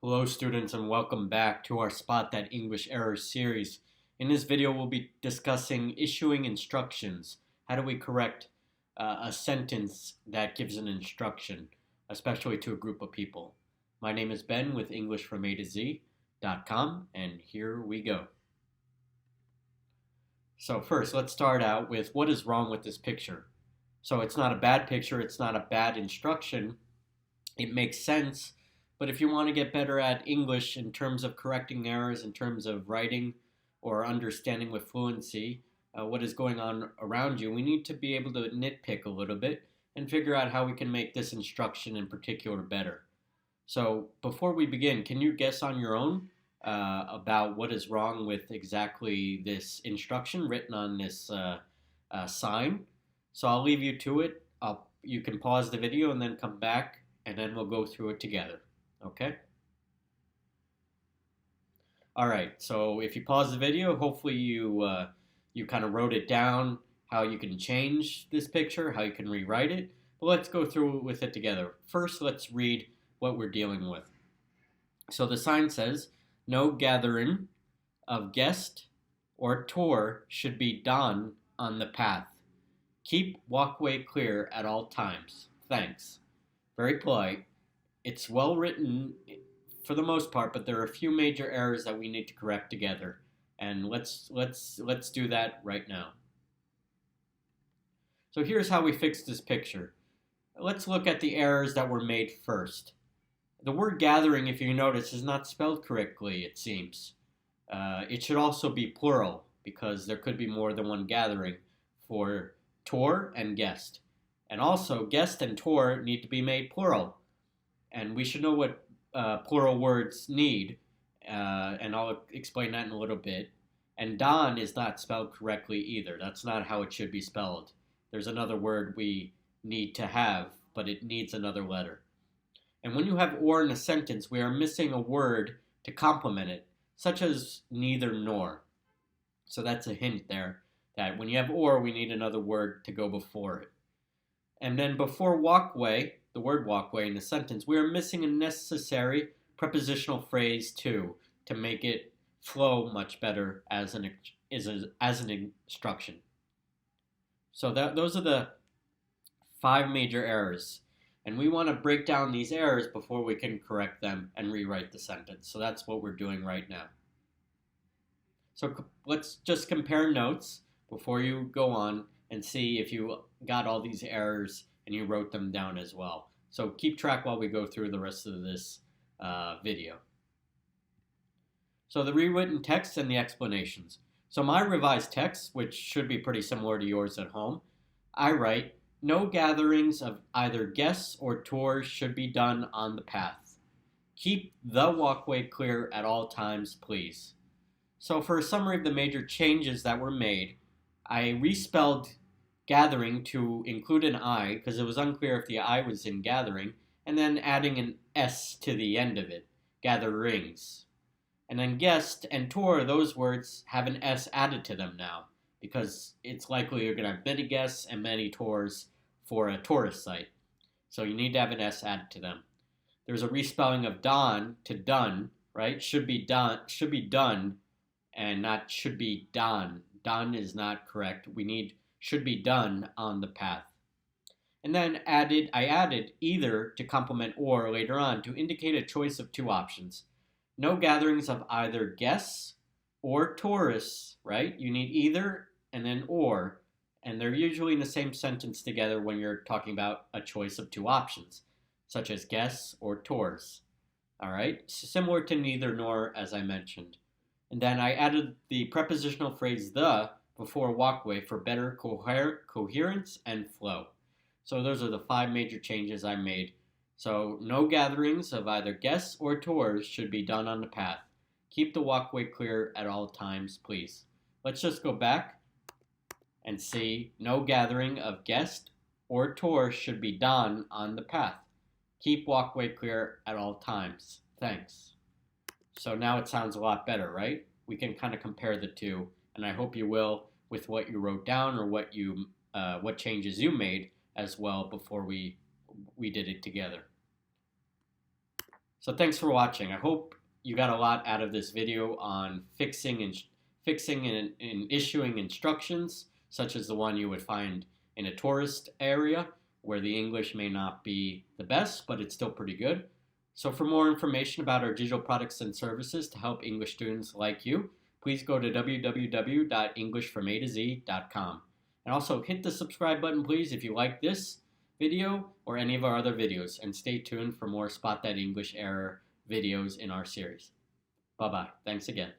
Hello students and welcome back to our Spot That English Errors series. In this video we'll be discussing issuing instructions. How do we correct a sentence that gives an instruction, especially to a group of people? My name is Ben with EnglishFromAtoZ.com and here we go. So first let's start out with what is wrong with this picture. So it's not a bad picture, it's not a bad instruction. It makes sense. But if you want to get better at English in terms of correcting errors, in terms of writing or understanding with fluency what is going on around you, we need to be able to nitpick a little bit and figure out how we can make this instruction in particular better. So before we begin, can you guess on your own about what is wrong with exactly this instruction written on this sign? So I'll leave you to it. You can pause the video and then come back and then we'll go through it together. Okay? All right, so if you pause the video, hopefully you kind of wrote it down, how you can change this picture, how you can rewrite it. But let's go through with it together. First, let's read what we're dealing with. So the sign says, no gathering of guest or tour should be done on the path. Keep walkway clear at all times. Thanks. Very polite. It's well written for the most part, but there are a few major errors that we need to correct together. And let's do that right now. So here's how we fix this picture. Let's look at the errors that were made first. The word gathering, if you notice, is not spelled correctly, it seems. It should also be plural because there could be more than one gathering for tour and guest. And also, guest and tour need to be made plural. And we should know what plural words need, and I'll explain that in a little bit. And Don is not spelled correctly either. That's not how it should be spelled. There's another word we need to have, but it needs another letter. And when you have or in a sentence, we are missing a word to complement it, such as neither nor. So that's a hint there, that when you have or, we need another word to go before it. And then before walkway, the word walkway in the sentence, we are missing a necessary prepositional phrase too to make it flow much better as an instruction. So those are the 5 major errors. And we want to break down these errors before we can correct them and rewrite the sentence. So that's what we're doing right now. So let's just compare notes before you go on and see if you got all these errors and you wrote them down as well. So keep track while we go through the rest of this video. So the rewritten text and the explanations. So my revised text, which should be pretty similar to yours at home, I write, no gatherings of either guests or tours should be done on the path. Keep the walkway clear at all times, please. So for a summary of the major changes that were made, I respelled gathering to include an I because it was unclear if the I was in gathering, and then adding an S to the end of it, gatherings. And then guest and tour, those words have an S added to them now because it's likely you're going to have many guests and many tours for a tourist site. So you need to have an S added to them. There's a respelling of don to done, right? Should be done and not should be done. Done is not correct. We need should be done on the path. And then I added either to complement or later on to indicate a choice of 2 options. No gatherings of either guests or tourists, right? You need either and then or, and they're usually in the same sentence together when you're talking about a choice of 2 options, such as guests or tours. All right, similar to neither nor as I mentioned. And then I added the prepositional phrase the before walkway for better coherence and flow. So those are the 5 major changes I made. So no gatherings of either guests or tours should be done on the path. Keep the walkway clear at all times, please. Let's just go back and see no gathering of guest or tour should be done on the path. Keep walkway clear at all times. Thanks. So now it sounds a lot better, right? We can kind of compare the two, and I hope you will with what you wrote down or what changes you made as well before we did it together. So thanks for watching. I hope you got a lot out of this video on fixing and issuing instructions, such as the one you would find in a tourist area where the English may not be the best, but it's still pretty good. So for more information about our digital products and services to help English students like you, please go to www.englishfromatozz.com. And also hit the subscribe button, please, if you like this video or any of our other videos. And stay tuned for more Spot That English Error videos in our series. Bye-bye. Thanks again.